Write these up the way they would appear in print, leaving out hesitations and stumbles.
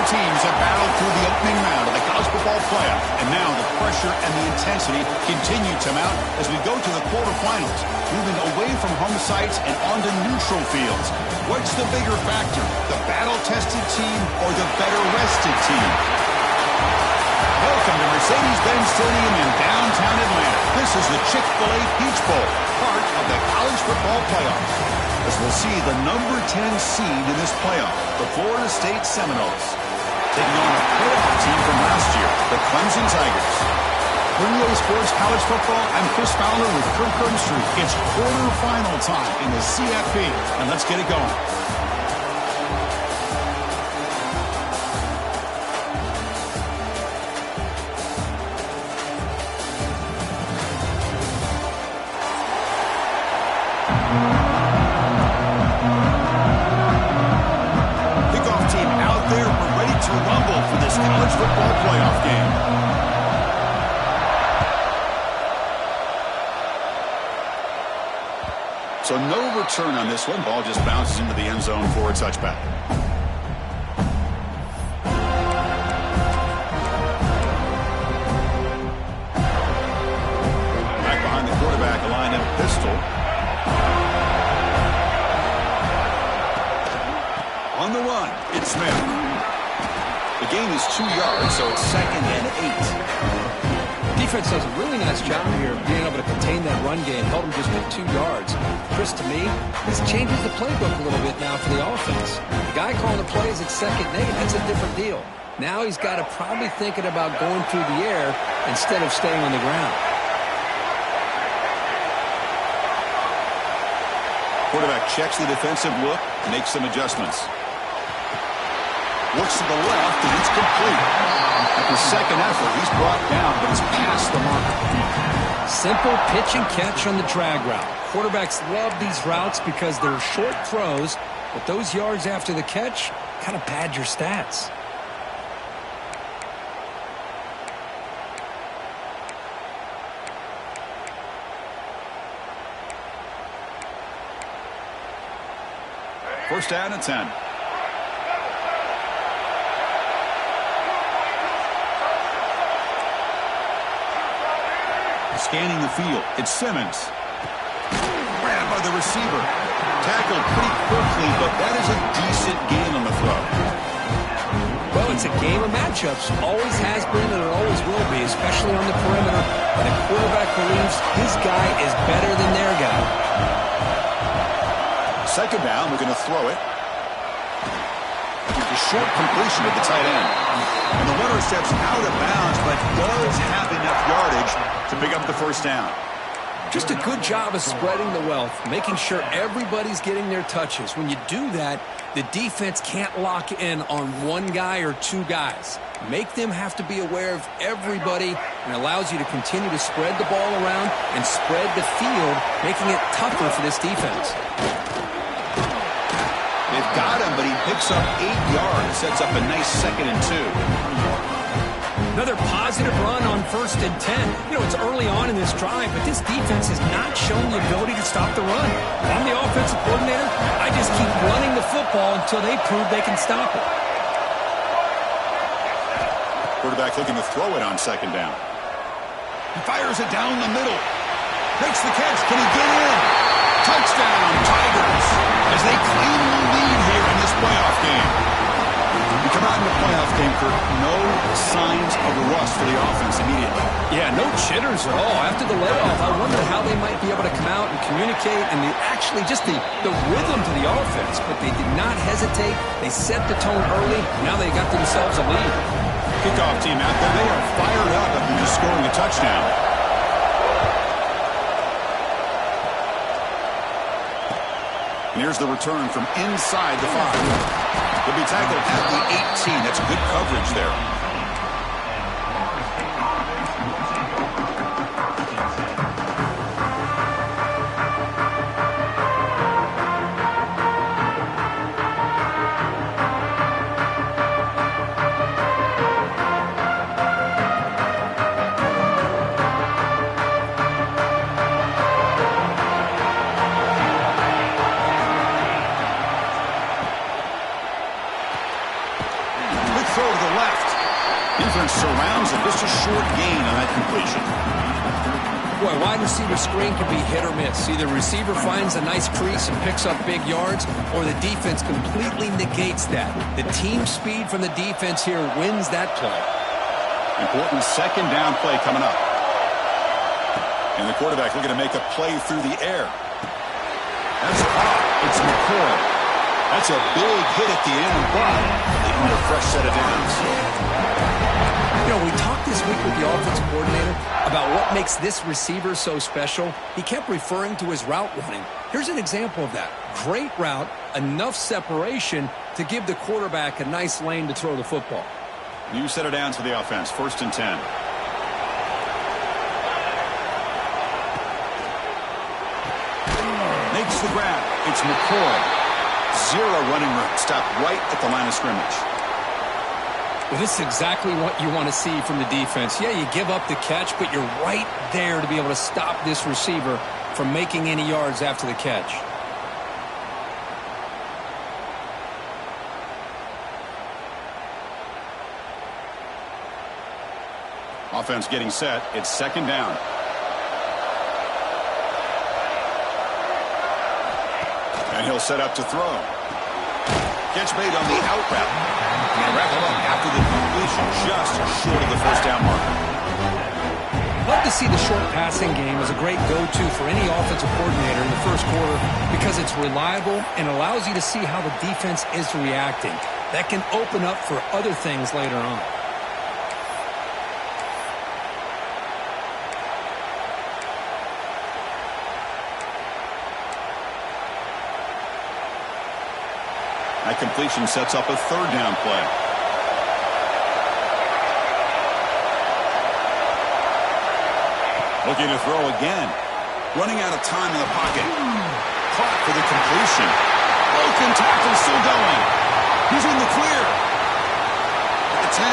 teams have battled through the opening round of the college football playoff, and now the pressure and the intensity continue to mount as we go to the quarterfinals, moving away from home sites and onto neutral fields. What's the bigger factor, the battle-tested team or the better-rested team? Welcome to Mercedes-Benz Stadium in downtown Atlanta. This is the Chick-fil-A Peach Bowl, part of the college football playoffs. As we'll see the number 10 seed in this playoff, the Florida State Seminoles, taking on a playoff team from last year, the Clemson Tigers. For EA Sports College Football, I'm Chris Fowler with Kirk Herbstreit. It's quarterfinal time in the CFP, and let's get it going. So no return on this one. Ball just bounces into the end zone for a touchback. Back behind the quarterback, a line in pistol. On the run, it's Smith. The gain is 2 yards, so it's 2nd and 8. Defense does a really nice job here of being able to contain that run game, held him just with 2 yards. Chris, to me, this changes the playbook a little bit now for the offense. The guy calling the plays at 2nd and 8, that's a different deal. Now he's got to probably thinking about going through the air instead of staying on the ground. Quarterback checks the defensive look, makes some adjustments. Looks to the left, and it's complete. At the second effort, he's brought down, but he's past the mark. Simple pitch and catch on the drag route. Quarterbacks love these routes because they're short throws, but those yards after the catch kind of pad your stats. First down and 10. Scanning the field, it's Simmons. Grabbed by the receiver. Tackled pretty quickly, but that is a decent gain on the throw. Well, it's a game of matchups. Always has been and it always will be, especially on the perimeter. And a quarterback believes his guy is better than their guy. Second down, we're going to throw it. A short completion to the tight end. And the runner steps out of bounds, but does have enough yardage to pick up the first down. Just a good job of spreading the wealth, making sure everybody's getting their touches. When you do that, the defense can't lock in on one guy or 2 guys. Make them have to be aware of everybody, and allows you to continue to spread the ball around and spread the field, making it tougher for this defense. They've got him, but he picks up 8 yards, sets up a nice 2nd and 2. Another positive run on 1st and 10. You know, it's early on in this drive, but this defense has not shown the ability to stop the run. If I'm the offensive coordinator, I just keep running the football until they prove they can stop it. Quarterback looking to throw it on 2nd down. He fires it down the middle. Makes the catch. Can he get in? Touchdown, Tigers, as they claim the lead here in this playoff game. You come out in the playoff game, Kirk, no signs of rust for the offense immediately. Yeah, no jitters at all. After the layoff, I wondered how they might be able to come out and communicate and just the rhythm to the offense. But they did not hesitate. They set the tone early. Now they got themselves a lead. Kickoff team out there, they are fired up after just scoring a touchdown. And here's the return from inside the 5. He'll be tackled at the 18. That's good coverage there. Just a short gain on that completion. Boy, wide receiver screen can be hit or miss. Either receiver finds a nice crease and picks up big yards, or the defense completely negates that. The team speed from the defense here wins that play. Important second down play coming up. And the quarterback looking to make a play through the air. That's caught. It's McCoy. That's a big hit at the end, but they need a fresh set of downs. You know, we talked this week with the offensive coordinator about what makes this receiver so special. He kept referring to his route running. Here's an example of that. Great route, enough separation to give the quarterback a nice lane to throw the football. New set of downs for the offense. 1st and 10. Makes the grab. It's McCoy. Zero running room. Stopped right at the line of scrimmage. Well, this is exactly what you want to see from the defense. Yeah, you give up the catch, but you're right there to be able to stop this receiver from making any yards after the catch. Offense getting set. It's 2nd down. And he'll set up to throw. Catch made on the out route. And wrap him up after the completion, just short of the 1st down marker. Love to see the short passing game as a great go-to for any offensive coordinator in the 1st quarter because it's reliable and allows you to see how the defense is reacting. That can open up for other things later on. That completion sets up a 3rd down play. Looking to throw again. Running out of time in the pocket. Caught for the completion. Broken tackle still going. He's in the clear. At the 10.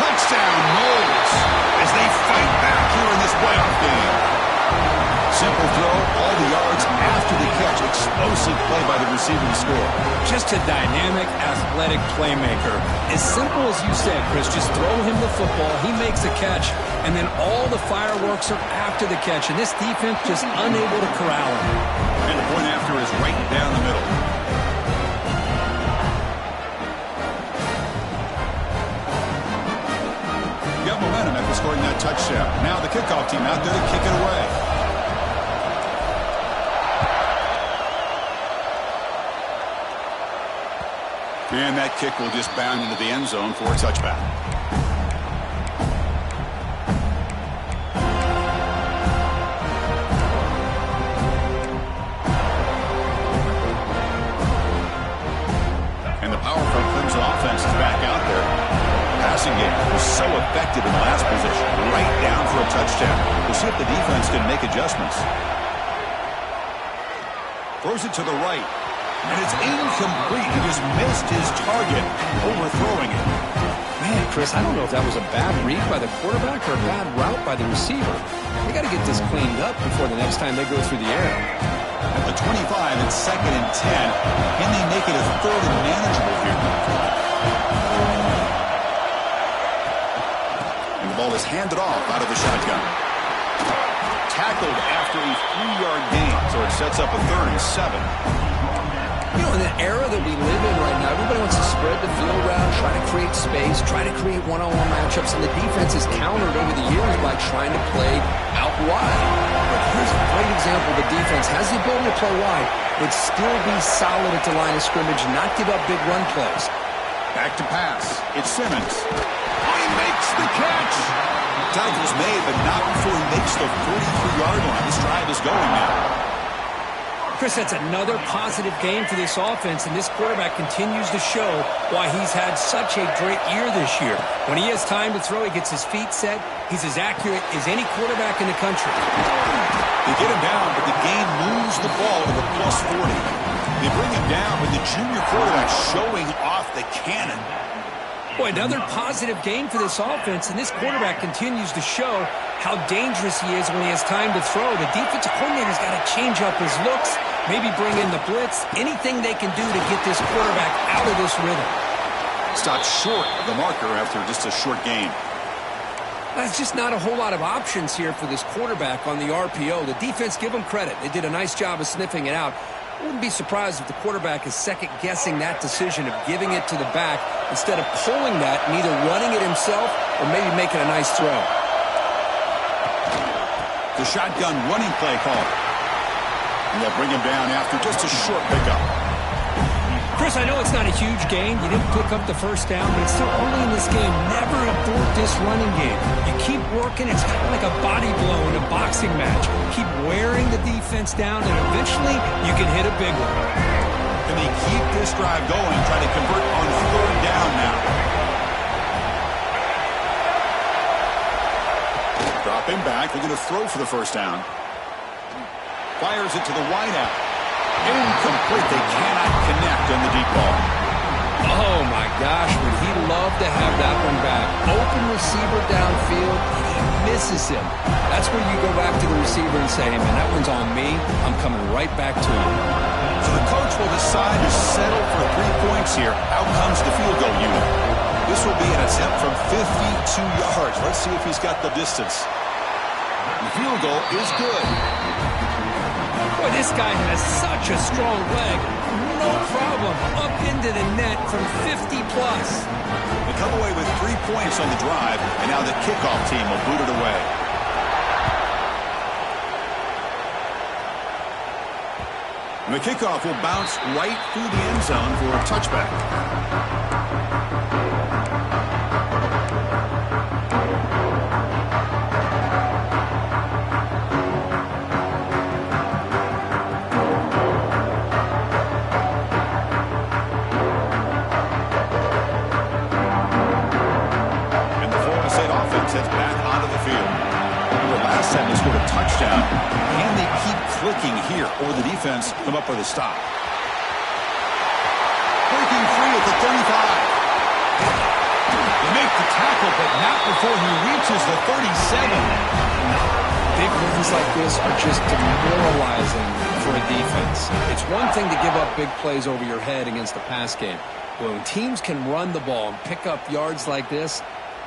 Touchdown, Knowles. As they fight back here in this playoff game. Simple throw, all the yards after the catch. Explosive play by the receiver to score. Just a dynamic, athletic playmaker. As simple as you said, Chris, just throw him the football, he makes a catch, and then all the fireworks are after the catch, and this defense just unable to corral him. And the point after is right down the middle. Got momentum after scoring that touchdown. Now the kickoff team out there to kick it away. And that kick will just bound into the end zone for a touchback. And the powerful Clemson offense is back out there. The passing game was so effective in the last position. Right down for a touchdown. We'll see if the defense can make adjustments. Throws it to the right. And it's incomplete. He just missed his target, overthrowing it. Man, Chris, I don't know if that was a bad read by the quarterback or a bad route by the receiver. They got to get this cleaned up before the next time they go through the air. At the 25, it's 2nd and 10. Can they make it a 3rd and manageable here? And the ball is handed off out of the shotgun. Tackled after a 3-yard gain, so it sets up a 3rd and 7. You know, in the era that we live in right now, everybody wants to spread the field around, try to create space, try to create one-on-one matchups, and the defense is countered over the years by trying to play out wide. But here's a great example. The defense has the ability to play wide, but still be solid at the line of scrimmage, not give up big run plays. Back to pass. It's Simmons. Oh, he makes the catch. Tackle's made, but not before he makes the 43-yard line. This drive is going now. Chris, that's another positive game for this offense, and this quarterback continues to show why he's had such a great year this year. When he has time to throw, he gets his feet set. He's as accurate as any quarterback in the country. They get him down, but the game moves the ball to the +40. They bring him down, but the junior quarterback showing off the cannon. Boy, another positive game for this offense, and this quarterback continues to show how dangerous he is when he has time to throw. The defensive coordinator's got to change up his looks, maybe bring in the blitz, anything they can do to get this quarterback out of this rhythm. Stopped short of the marker after just a short gain. That's just not a whole lot of options here for this quarterback on the RPO. The defense, give them credit. They did a nice job of sniffing it out. I wouldn't be surprised if the quarterback is second-guessing that decision of giving it to the back instead of pulling that and either running it himself or maybe making a nice throw. The shotgun running play call. And they'll bring him down after just a short pickup. Chris, I know it's not a huge gain. You didn't pick up the first down, but it's still early in this game. Never abort this running game. You keep working. It's kind of like a body blow in a boxing match. Keep wearing the defense down, and eventually you can hit a big one. And they keep this drive going, try to convert on third down now. Dropping back. They're going to throw for the first down. Fires it to the wideout. Incomplete. They cannot connect on the deep ball. Oh, my gosh. Would he love to have that one back. Open receiver downfield, and he misses him. That's where you go back to the receiver and say, hey, man, that one's on me. I'm coming right back to you. So the coach will decide to settle for 3 points here. Out comes the field goal unit. This will be an attempt from 52 yards. Let's see if he's got the distance. The field goal is good. Boy, this guy has such a strong leg. No problem. Up into the net from 50-plus. They come away with 3 points on the drive, and now the kickoff team will boot it away. And the kickoff will bounce right through the end zone for a touchback. Touchdown. Can they keep clicking here, or the defense come up with a stop? Breaking free at the 35. They make the tackle, but not before he reaches the 37. Big moves like this are just demoralizing for a defense. It's one thing to give up big plays over your head against the pass game. But when teams can run the ball and pick up yards like this,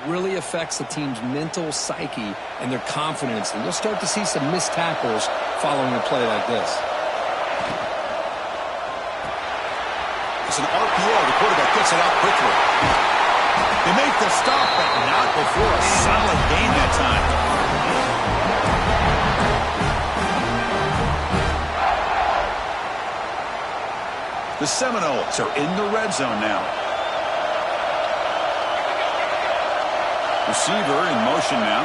really affects the team's mental psyche and their confidence. And you'll start to see some missed tackles following a play like this. It's an RPO. The quarterback gets it out quickly. They make the stop, but not before a solid gain that time. The Seminoles are in the red zone now. Receiver in motion now.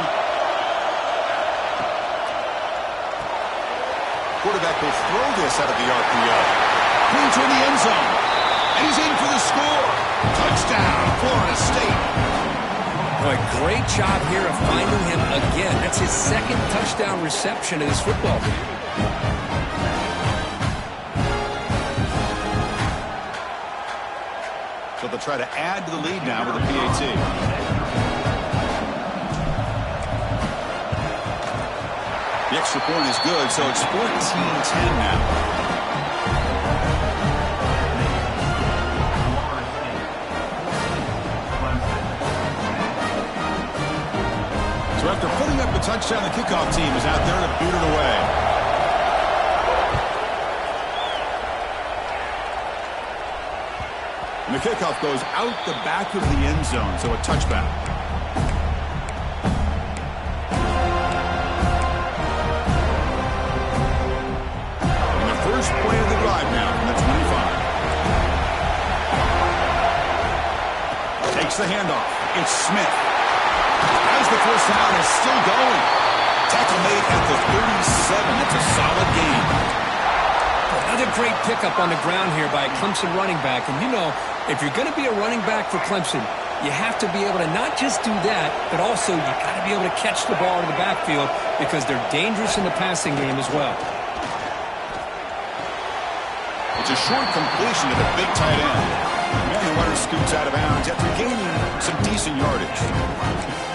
Quarterback will throw this out of the RPO. Clean to the end zone. And he's in for the score. Touchdown, Florida State. Boy, great job here of finding him again. That's his second touchdown reception in this football game. So they'll try to add to the lead now with a PAT. The extra point is good, so it's 14-10 now. So after putting up the touchdown, the kickoff team is out there to boot it away. And the kickoff goes out the back of the end zone, so a touchback. First play of the drive now from the 25. Takes the handoff. It's Smith. As the first down is still going. Tackle made at the 37. That's a solid gain. Another great pickup on the ground here by a Clemson running back. And you know, if you're going to be a running back for Clemson, you have to be able to not just do that, but also you got to be able to catch the ball in the backfield because they're dangerous in the passing game as well. It's a short completion to the big tight end. And the runner scoots out of bounds after gaining some decent yardage.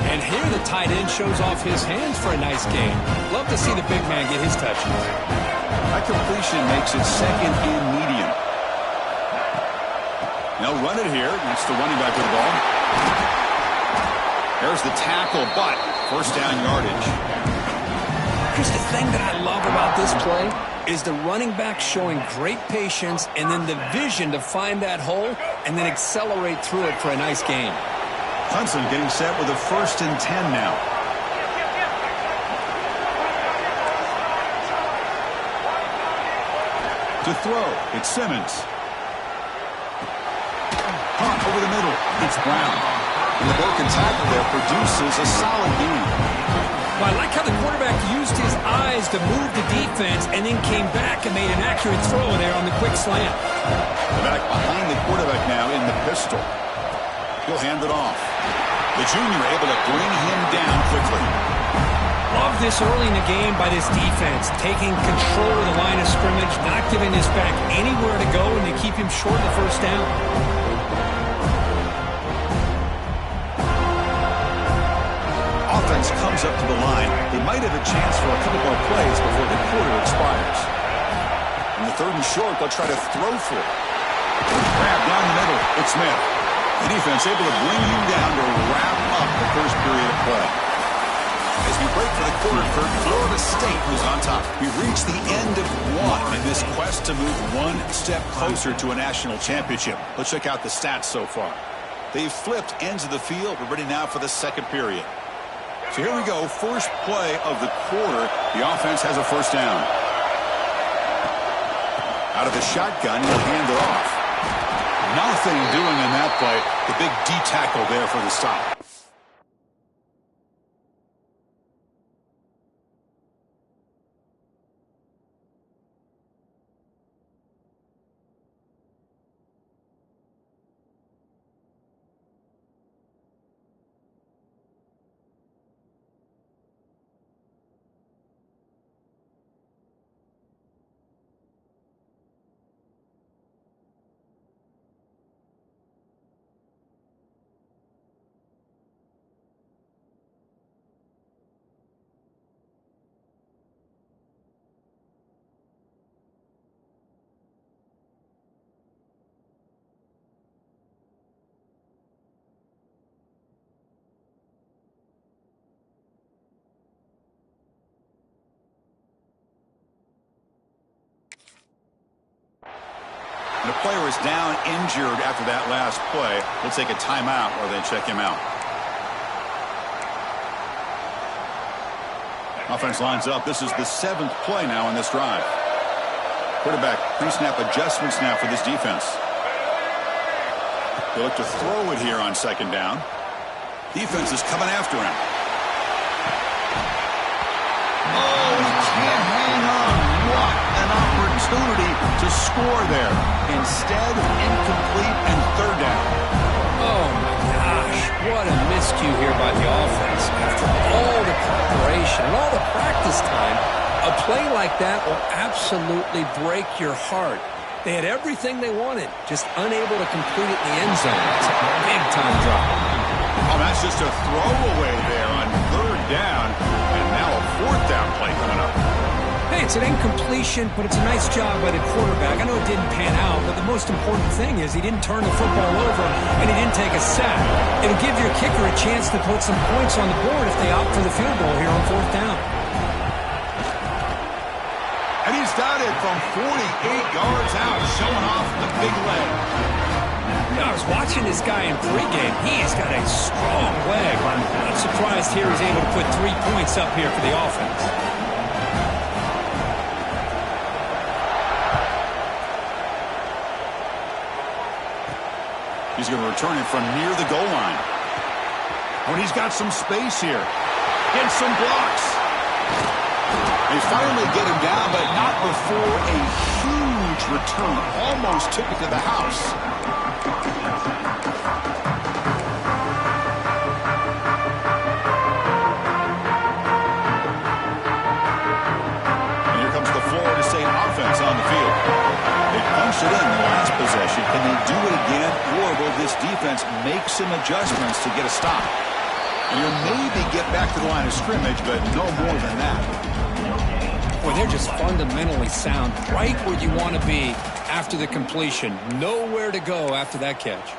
And here the tight end shows off his hands for a nice gain. Love to see the big man get his touches. That completion makes it second and medium. They'll run it here. That's the running back with the ball. There's the tackle, but first down yardage. Here's the thing that I love about this play is the running back showing great patience and then the vision to find that hole and then accelerate through it for a nice gain. Clemson getting set with a 1st and 10 now. To throw, it's Simmons. Pop over the middle, it's Brown. And the broken tackle there produces a solid gain. Well, I like how the quarterback used his eyes to move the defense and then came back and made an accurate throw there on the quick slant. Back behind the quarterback now in the pistol. He'll hand it off. The junior able to bring him down quickly. Love this early in the game by this defense, taking control of the line of scrimmage, not giving this back anywhere to go, and they keep him short of the first down. Offense comes up to the line. They might have a chance for a couple more plays before the quarter expires. In the 3rd and short, they'll try to throw for it. Grab down the middle. It's Smith. The defense able to bring him down to wrap up the first period of play. As we break for the quarter, Florida State was on top. We've reached the end of one in this quest to move one step closer to a national championship. Let's check out the stats so far. They've flipped ends of the field. We're ready now for the second period. So here we go, first play of the quarter. The offense has a first down. Out of the shotgun, he'll hand it off. Nothing doing in that play. The big D tackle there for the stop. The player is down injured after that last play. We'll take a timeout or then check him out. Offense lines up. This is the 7th play now in this drive. Quarterback pre-snap adjustments now for this defense. They look to throw it here on 2nd down. Defense is coming after him. Oh, he can't hang on. What an opportunity to score there. Instead, incomplete and 3rd down. Oh, my gosh. What a miscue here by the offense. After all the preparation and all the practice time, a play like that will absolutely break your heart. They had everything they wanted, just unable to complete it in the end zone. It's a big-time drop. Oh, that's just a throwaway there on 3rd down. And now a 4th down play coming up. Hey, it's an incompletion, but it's a nice job by the quarterback. I know it didn't pan out, but the most important thing is he didn't turn the football over and he didn't take a sack. It'll give your kicker a chance to put some points on the board if they opt for the field goal here on 4th down. And he's done it from 48 yards out, showing off the big leg. I was watching this guy in pregame. He's got a strong leg. I'm not surprised here he's able to put 3 points up here for the offense. He's going to return it from near the goal line. Oh, and he's got some space here. Gets some blocks. They finally get him down, but not before a huge return. Almost took it to the house. And here comes the Florida State offense on the field. They punched it in the last possession. Can they do it again, or will this defense make some adjustments to get a stop? And you'll maybe get back to the line of scrimmage, but no more than that. Boy, they're just fundamentally sound, right where you want to be after the completion. Nowhere to go after that catch.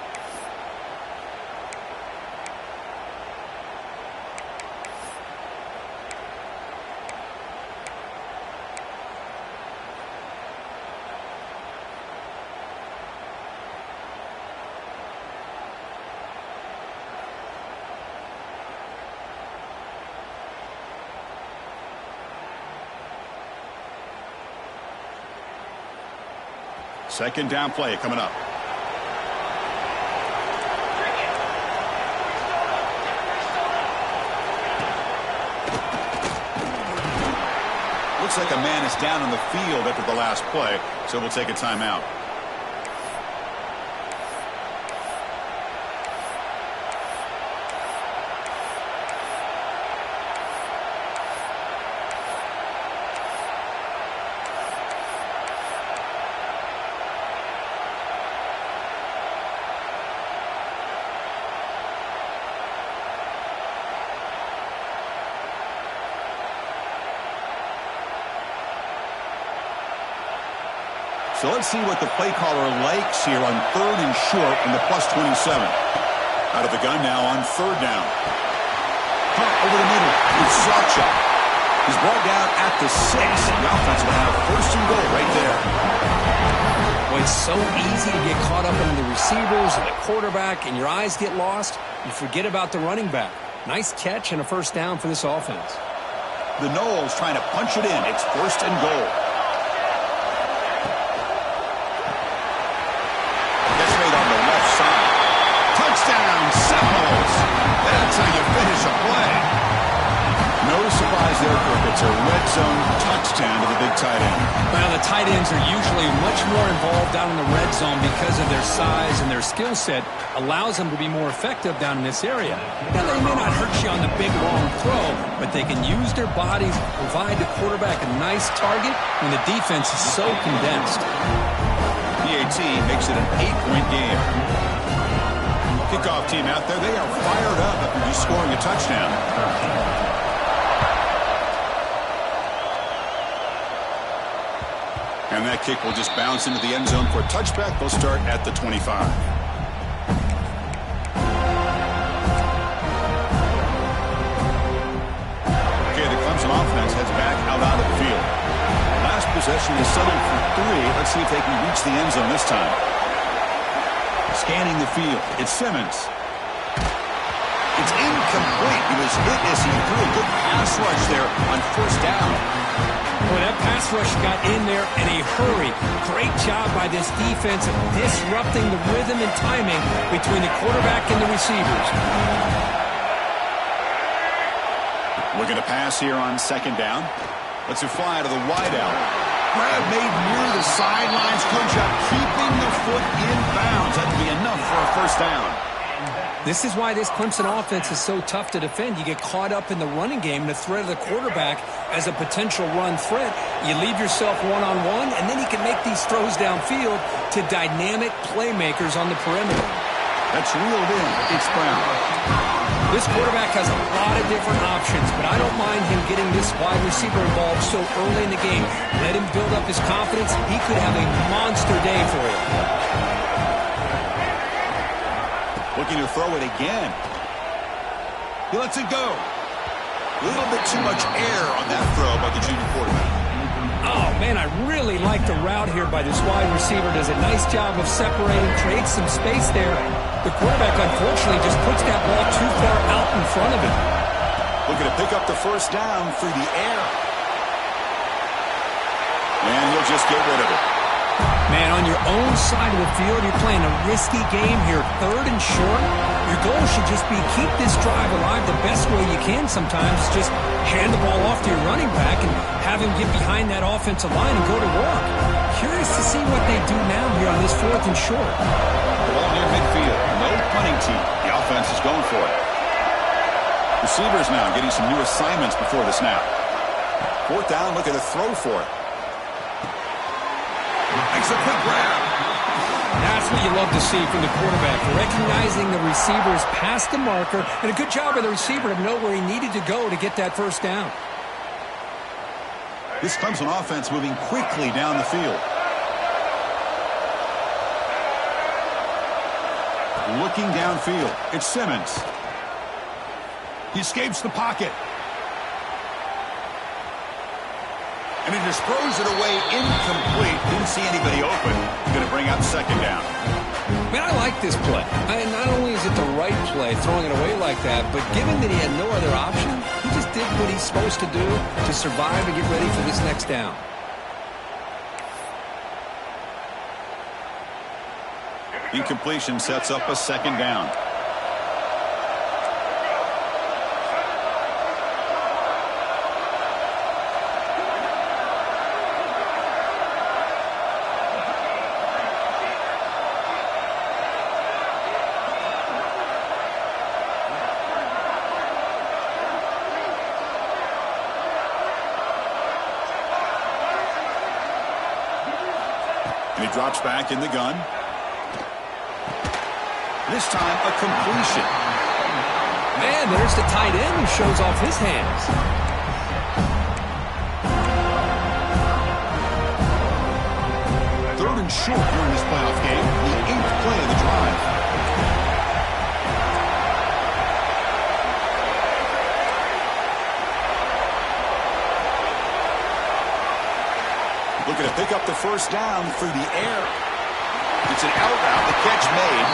Second down play coming up. Looks like a man is down on the field after the last play, so we'll take a timeout. So let's see what the play caller likes here on 3rd and short in the +27. Out of the gun now on 3rd down. Punt over the middle. It's Sawchuk. He's brought down at the 6. The offense will have 1st and goal right there. Well, it's so easy to get caught up in the receivers and the quarterback, and your eyes get lost. You forget about the running back. Nice catch and a 1st down for this offense. The Noles trying to punch it in. It's 1st and goal. Touchdown, Seminoles. That's how you finish a play. No surprise there, Kirk. It's a red zone touchdown to the big tight end. Well, the tight ends are usually much more involved down in the red zone because of their size and their skill set allows them to be more effective down in this area. Now, they may not hurt you on the big, long throw, but they can use their bodies to provide the quarterback a nice target when the defense is so condensed. PAT makes it an 8-point game. Kickoff team out there, they are fired up after just scoring a touchdown. And that kick will just bounce into the end zone for a touchback. They'll start at the 25. Okay, the Clemson offense heads back out of the field. Last possession is settled for 3. Let's see if they can reach the end zone this time. Scanning the field. It's Simmons. It's incomplete. He was hit as he threw a good pass rush there on 1st down. Boy, that pass rush got in there in a hurry. Great job by this defense of disrupting the rhythm and timing between the quarterback and the receivers. Looking to pass here on 2nd down. Let's fly to the wideout. Grab made near the sidelines. Coach up, keeping the foot in bounds. That'd be enough for a 1st down. This is why this Clemson offense is so tough to defend. You get caught up in the running game and the threat of the quarterback as a potential run threat. You leave yourself one-on-one, and then you can make these throws downfield to dynamic playmakers on the perimeter. That's reeled in. It's Brown. This quarterback has a lot of different options, but I don't mind him getting this wide receiver involved so early in the game. Let him build up his confidence. He could have a monster day for you. Looking to throw it again. He lets it go. A little bit too much air on that throw by the junior quarterback. Oh, man, I really like the route here by this wide receiver. Does a nice job of separating, creates some space there. The quarterback, unfortunately, just puts that ball too far out in front of him. Looking to pick up the 1st down through the air. And he'll just get rid of it. Man, on your own side of the field, you're playing a risky game here. 3rd and short. Your goal should just be keep this drive alive the best way you can sometimes. Just hand the ball off to your running back and have him get behind that offensive line and go to work. Curious to see what they do now here on this 4th and short. Ball near midfield. No punting team. The offense is going for it. Receivers now getting some new assignments before the snap. 4th down, look at a throw for it. Makes a quick grab. That's what you love to see from the quarterback. Recognizing the receivers past the marker, and a good job by the receiver to know where he needed to go to get that 1st down. This Clemson offense moving quickly down the field. Looking downfield. It's Simmons. He escapes the pocket. And he just throws it away incomplete. Didn't see anybody open. Going to bring up 2nd down. Man, I like this play. Not only is it the right play, throwing it away like that, but given that he had no other option, he just did what he's supposed to do to survive and get ready for this next down. Incompletion sets up a second down. And he drops back in the gun. This time, a completion. Man, there's the tight end who shows off his hands. Third and short here in this playoff game. The 8th play of the drive. Looking to pick up the first down through the air. It's an out route, the catch made.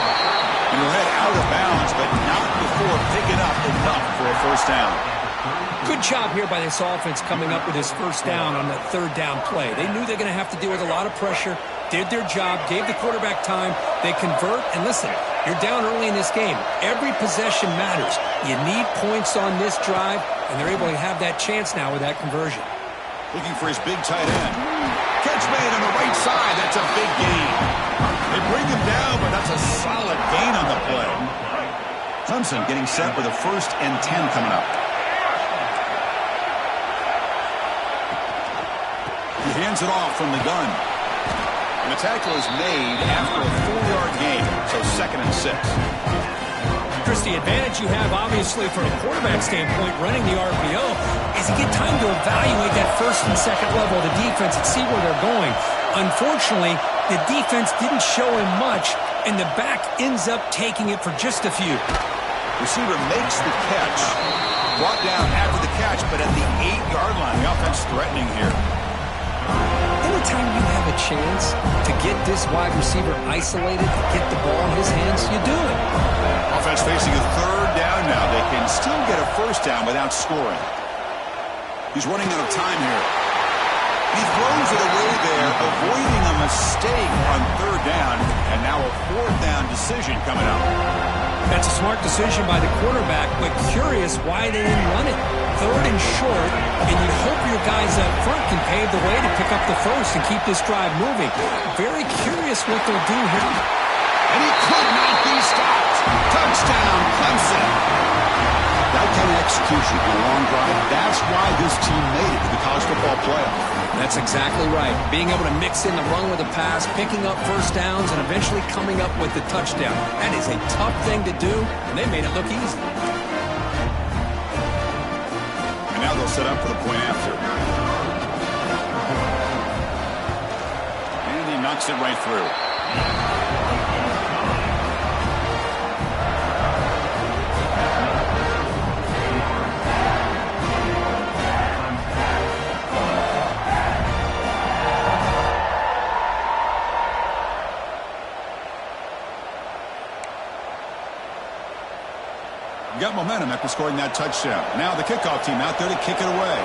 And he'll head out of bounds, but not before picking up enough for a first down. Good job here by this offense coming up with his first down on that third down play. They knew they're going to have to deal with a lot of pressure, did their job, gave the quarterback time. They convert, and listen, you're down early in this game. Every possession matters. You need points on this drive, and they're able to have that chance now with that conversion. Looking for his big tight end. Catch made on the right side. That's a big gain. They bring him down, but that's a solid gain on the play. Clemson getting set with a 1st and 10 coming up. He hands it off from the gun. And the tackle is made after a 4-yard gain, so 2nd and 6. Chris, the advantage you have, obviously, from a quarterback standpoint, running the RPO, is you get time to evaluate that 1st and 2nd level of the defense and see where they're going. Unfortunately, the defense didn't show him much, and the back ends up taking it for just a few. Receiver makes the catch. Brought down after the catch, but at the 8-yard line. The offense threatening here. Anytime you have a chance to get this wide receiver isolated, get the ball in his hands, you do it. Offense facing a 3rd down now. They can still get a first down without scoring. He's running out of time here. He throws it away there, avoiding a mistake on 3rd down, and now a 4th down decision coming up. That's a smart decision by the quarterback, but curious why they didn't run it. 3rd and short, and you hope your guys up front can pave the way to pick up the first and keep this drive moving. Very curious what they'll do here. And he could not be stopped. Touchdown, Clemson. That kind of execution on a long drive, that's why this team made it to the college football playoff. That's exactly right. Being able to mix in the run with the pass, picking up first downs, and eventually coming up with the touchdown. That is a tough thing to do, and they made it look easy. And now they'll set up for the point after. And he knocks it right through. Got momentum after scoring that touchdown. Now the kickoff team out there to kick it away.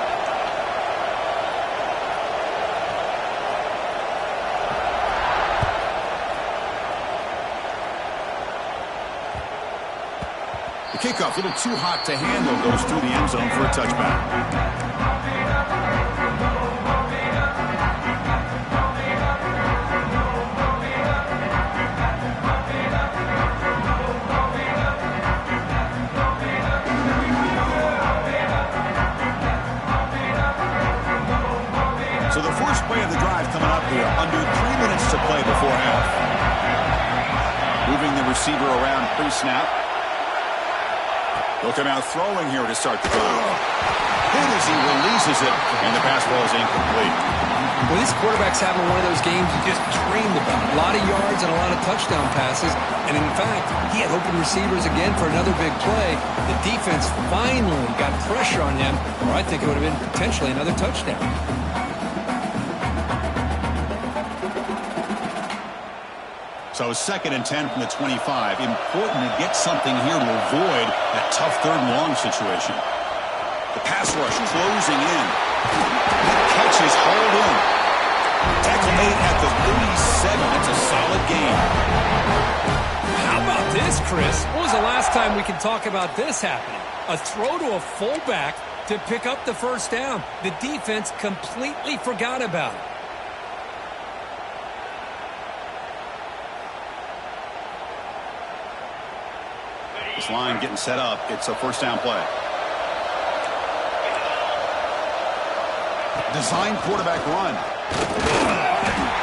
The kickoff, a little too hot to handle, goes through the end zone for a touchback. So the first play of the drive coming up here, under 3 minutes to play before half. Moving the receiver around pre-snap. He'll come out throwing here to start the drive. Hit as he releases it, and the pass ball is incomplete. Well, this quarterback's having one of those games you just dreamed about. A lot of yards and a lot of touchdown passes. And in fact, he had open receivers again for another big play. The defense finally got pressure on him, or I think it would have been potentially another touchdown. So 2nd and 10 from the 25. Important to get something here to avoid that tough 3rd and long situation. The pass rush closing in. That catch is hauled in. Tackle made at the 37. That's a solid gain. How about this, Chris? When was the last time we can talk about this happening? A throw to a fullback to pick up the first down. The defense completely forgot about it. This line getting set up. It's a first down play. Design quarterback run.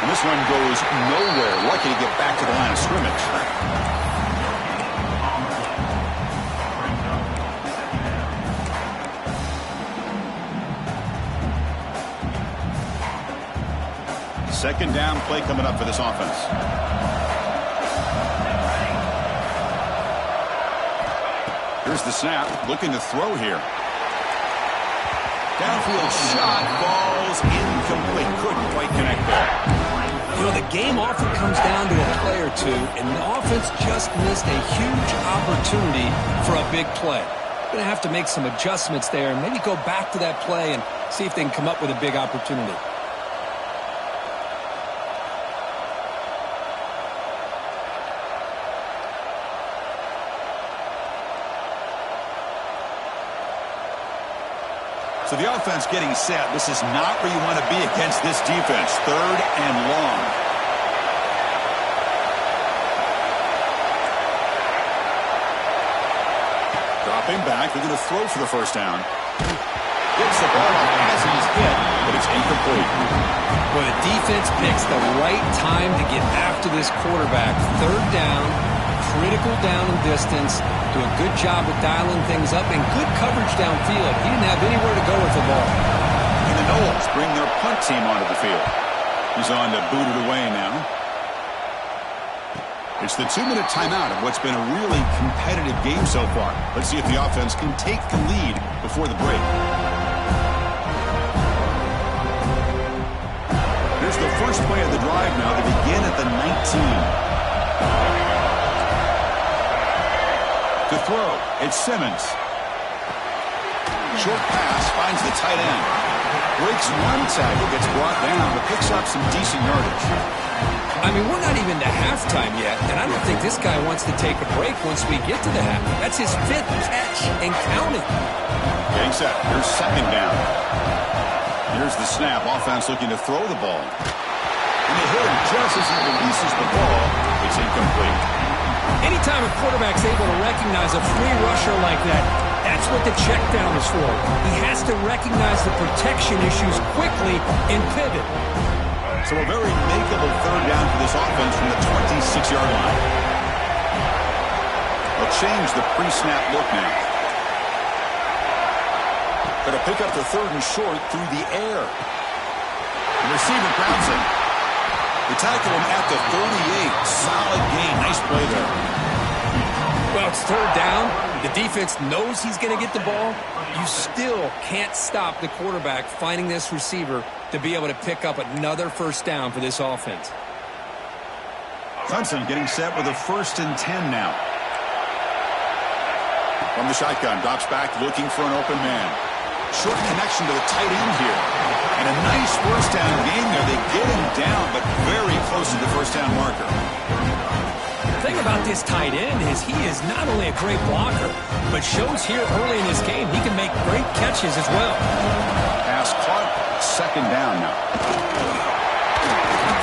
And this one goes nowhere. Lucky to get back to the line of scrimmage. Second down play coming up for this offense. Here's the snap. Looking to throw here. Downfield shot falls incomplete. Couldn't quite connect there. You know, the game often comes down to a play or two, and the offense just missed a huge opportunity for a big play. Going to have to make some adjustments there and maybe go back to that play and see if they can come up with a big opportunity. So the offense getting set. This is not where you want to be against this defense. Third and long. Dropping back. They're going to throw for the first down. Gets the ball as he's hit, but it's incomplete. Well, the defense picks the right time to get after this quarterback. Third down, critical down and distance. Do a good job of dialing things up and good coverage downfield. He didn't have anywhere to go with the ball. And the Noles bring their punt team onto the field. He's on to boot it away now. It's the 2-minute timeout of what's been a really competitive game so far. Let's see if the offense can take the lead before the break. Here's the first play of the drive now. They begin at the 19. To throw, it's Simmons. Short pass, finds the tight end. Breaks one tackle, gets brought down, but picks up some decent yardage. I mean, we're not even to halftime yet, and I don't think this guy wants to take a break once we get to the half. That's his 5th catch and counting. Getting set. Here's second down. Here's the snap. Offense looking to throw the ball. And they hit him just as he releases the ball. It's incomplete. Anytime a quarterback's able to recognize a free rusher like that, that's what the check down is for. He has to recognize the protection issues quickly and pivot. So a very makeable third down for this offense from the 26-yard line. They'll change the pre-snap look now. Going to pick up the third and short through the air. The receiver grabs him. They tackle him at the 38. Solid gain. Nice play there. Well, it's third down. The defense knows he's going to get the ball. You still can't stop the quarterback finding this receiver to be able to pick up another first down for this offense. Clemson getting set with a 1st and 10 now. From the shotgun, drops back looking for an open man. Short connection to the tight end here. And a nice first down game there. They get him down, but very close to the first down marker. The thing about this tight end is he is not only a great blocker, but shows here early in this game he can make great catches as well. Pass caught. Second down now.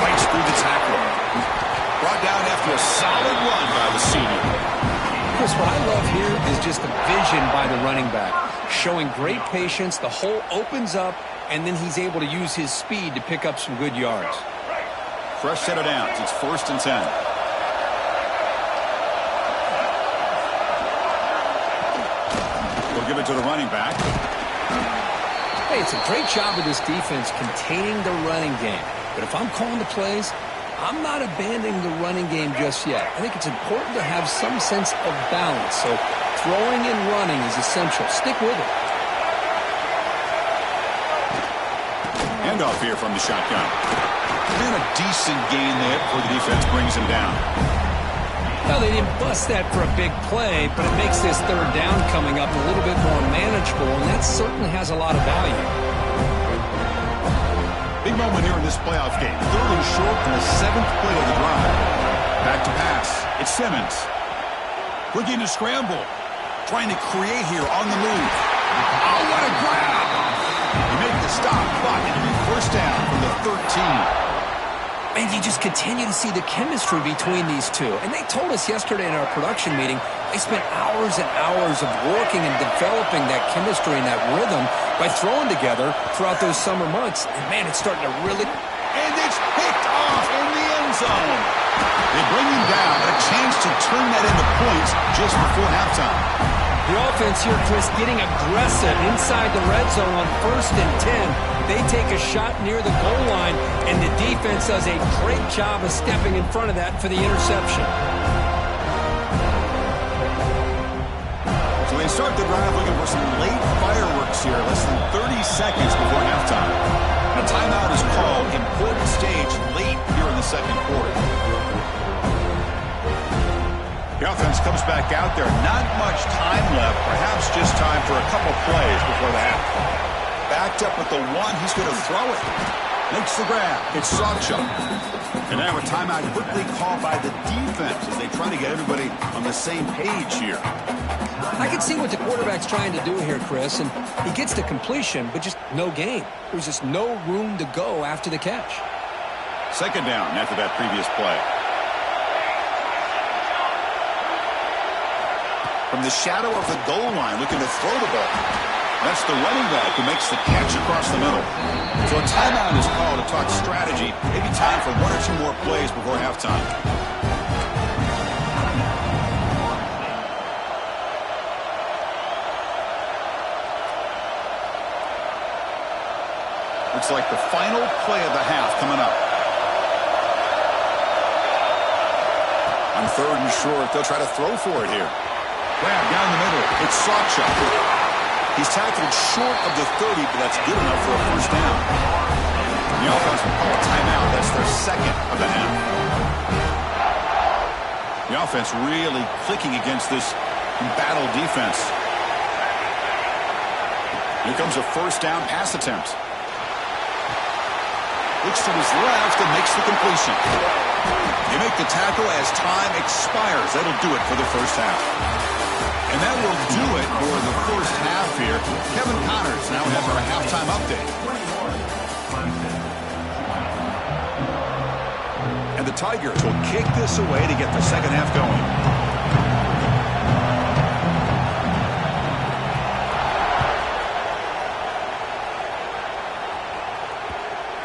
Fights through the tackle. Brought down after a solid run by the senior. Chris, what I love here is just the vision by the running back. Showing great patience, the hole opens up, and then he's able to use his speed to pick up some good yards. Fresh set of downs. It's 1st and 10. We'll give it to the running back. Hey, it's a great job of this defense containing the running game. But if I'm calling the plays, I'm not abandoning the running game just yet. I think it's important to have some sense of balance. So throwing and running is essential. Stick with it. Handoff here from the shotgun. And a decent gain there before the defense brings him down. Well, they didn't bust that for a big play, but it makes this third down coming up a little bit more manageable, and that certainly has a lot of value. Big moment here in this playoff game. 3rd and short from the 7th play of the drive. Back to pass. It's Simmons. Looking to scramble. Trying to create here on the move. Oh, what a grab! You make the stop, but it'll be first down from the 13. And you just continue to see the chemistry between these two. And they told us yesterday in our production meeting, they spent hours and hours of working and developing that chemistry and that rhythm by throwing together throughout those summer months. And, man, it's starting to really... And it's picked off in the end zone. They bring him down, a chance to turn that into points just before halftime. The offense here, Chris, getting aggressive inside the red zone on 1st and 10. They take a shot near the goal line, and the defense does a great job of stepping in front of that for the interception. So they start the drive looking for some late fireworks here, less than 30 seconds before halftime. A timeout is called, important stage late here in the second quarter. The offense comes back out there. Not much time left. Perhaps just time for a couple plays before the half. Backed up with the one. He's going to throw it. Makes the grab. It's Sawchuk. And now a timeout quickly called by the defense as they try to get everybody on the same page here. I can see what the quarterback's trying to do here, Chris, and he gets to completion, but just no gain. There's just no room to go after the catch. Second down after that previous play. From the shadow of the goal line, looking to throw the ball. That's the running back who makes the catch across the middle. So a timeout is called to talk strategy. Maybe time for 1 or 2 more plays before halftime. Looks like the final play of the half coming up. On 3rd and short, they'll try to throw for it here. Grab down the middle. It's Sawchuk. He's tackled short of the 30, but that's good enough for a first down. The offense will call a timeout. That's their second of the half. The offense really clicking against this embattled defense. Here comes a first down pass attempt. Looks to his left and makes the completion. You make the tackle as time expires. That'll do it for the first half. And that will do it for the first half here. Kevin Connors now has our halftime update. And the Tigers will kick this away to get the second half going.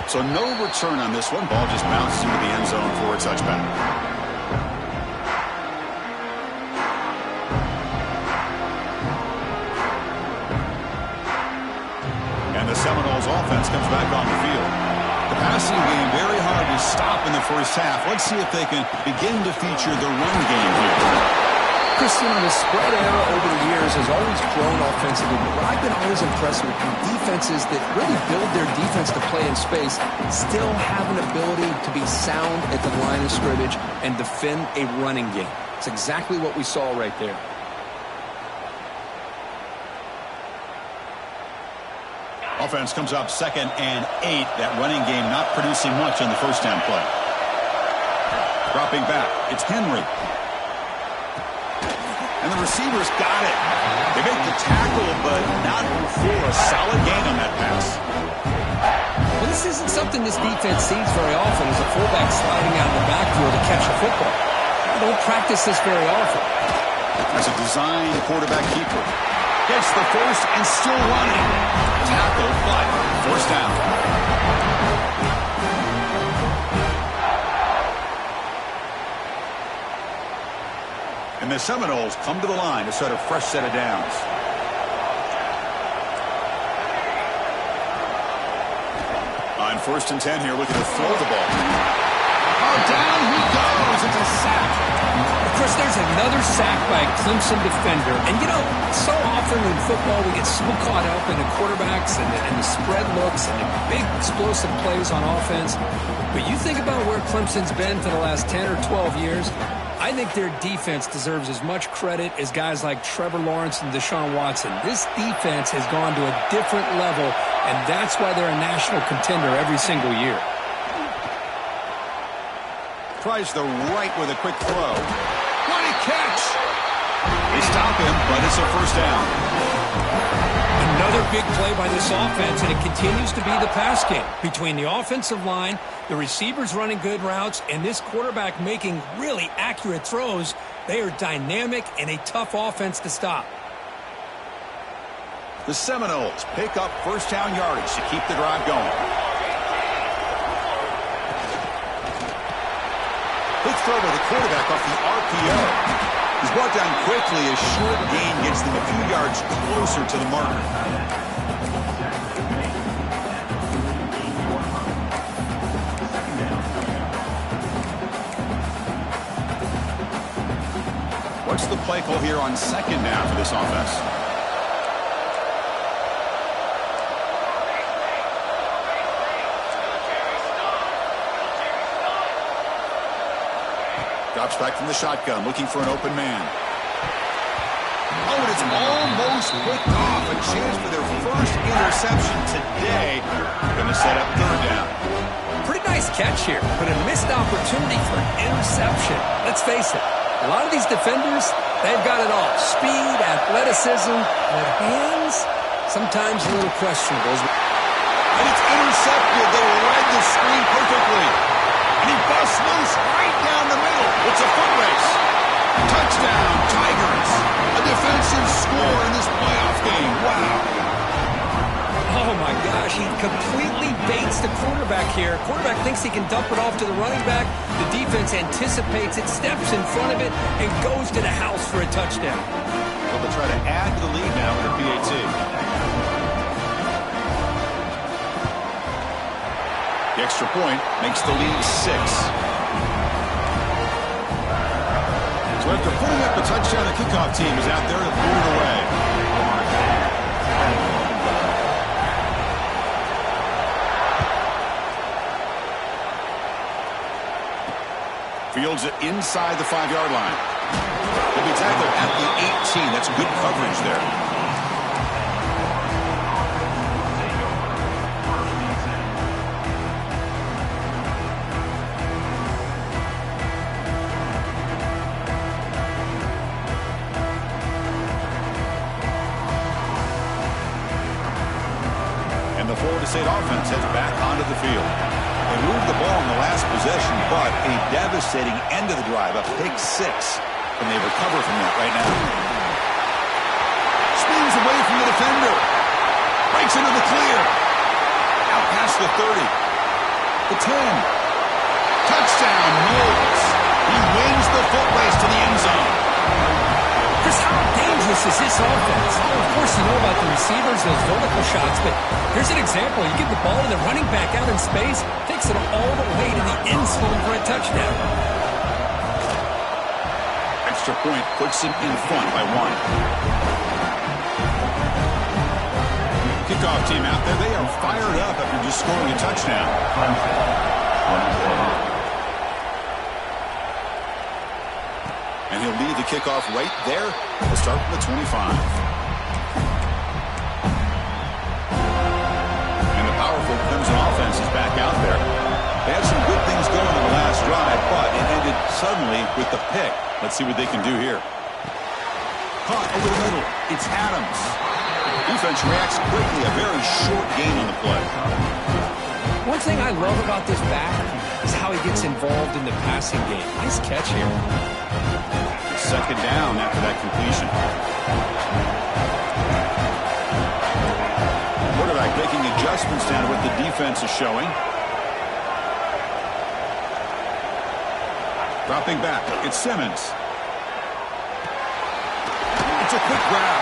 So no return on this one. Ball just bounces into the end zone for a touchback. The Seminoles offense comes back on the field. The passing game very hard to stop in the first half. Let's see if they can begin to feature the run game here. Chris, the spread era over the years has always grown offensively, but I've been always impressed with defenses that really build their defense to play in space, still have an ability to be sound at the line of scrimmage and defend a running game. It's exactly what we saw right there. Offense comes up 2nd and 8. That running game not producing much on the first down play. Dropping back. It's Henry. And the receivers got it. They make the tackle, but not for a solid gain on that pass. Well, this isn't something this defense sees very often, as a fullback sliding out in the backfield to catch a football. They don't practice this very often. As a designed quarterback keeper. Gets the first and still running. Tackle, but first down. And the Seminoles come to the line to set a fresh set of downs. On 1st and 10 here, looking to throw the ball. Oh, down he goes. It's a sack. Of course, there's another sack by a Clemson defender. And, so often in football we get so caught up in the quarterbacks and the spread looks and the big explosive plays on offense. But you think about where Clemson's been for the last 10 or 12 years, I think their defense deserves as much credit as guys like Trevor Lawrence and Deshaun Watson. This defense has gone to a different level and that's why they're a national contender every single year. Tries the right with a quick throw. What a catch! They stop him, but it's a first down. Another big play by this offense, and it continues to be the pass game. Between the offensive line, the receivers running good routes, and this quarterback making really accurate throws, they are dynamic and a tough offense to stop. The Seminoles pick up first down yardage to keep the drive going. Quick throw by the quarterback off the RPO. He's brought down quickly. A short gain gets them a few yards closer to the marker. What's the play call here on second down for this offense? Drops back from the shotgun, looking for an open man. Oh, and it's almost picked off. A chance for their first interception today. Going to set up third down. Pretty nice catch here, but a missed opportunity for an interception. Let's face it, a lot of these defenders, they've got it all. Speed, athleticism, but hands, sometimes a little questionable. And it's intercepted. They read the screen perfectly. And he busts loose right down the middle. It's a foot race. Touchdown, Tigers. A defensive score in this playoff game. Wow. Oh, my gosh. He completely baits the quarterback here. Quarterback thinks he can dump it off to the running back. The defense anticipates it, steps in front of it, and goes to the house for a touchdown. Well, they'll try to add to the lead now with a PAT. The extra point makes the lead 6. So after putting up a touchdown, the kickoff team is out there to boot it away. Fields it inside the 5-yard line. He'll be tackled at the 18. That's good coverage there. State offense heads back onto the field. They moved the ball in the last possession, but a devastating end of the drive, a pick 6, and they recover from that right now. Spins away from the defender. Breaks into the clear. Out past the 30. The 10. Touchdown, Knowles. He wins the foot race to the end zone. Chris, how dangerous is this offense? Of course, you know about the receivers, those vertical shots, but here's an example. You give the ball to the running back out in space, takes it all the way to the end zone for a touchdown. Extra point puts him in front by 1. Kickoff team out there, they are fired up after just scoring a touchdown. And he'll lead the kickoff right there. We'll start from the 25. And the powerful Clemson offense is back out there. They had some good things going in the last drive, but it ended suddenly with the pick. Let's see what they can do here. Caught over the middle. It's Adams. Defense reacts quickly. A very short gain on the play. One thing I love about this back is how he gets involved in the passing game. Nice catch here. Second down after that completion. Quarterback making adjustments down to what the defense is showing. Dropping back. It's Simmons. It's a quick grab.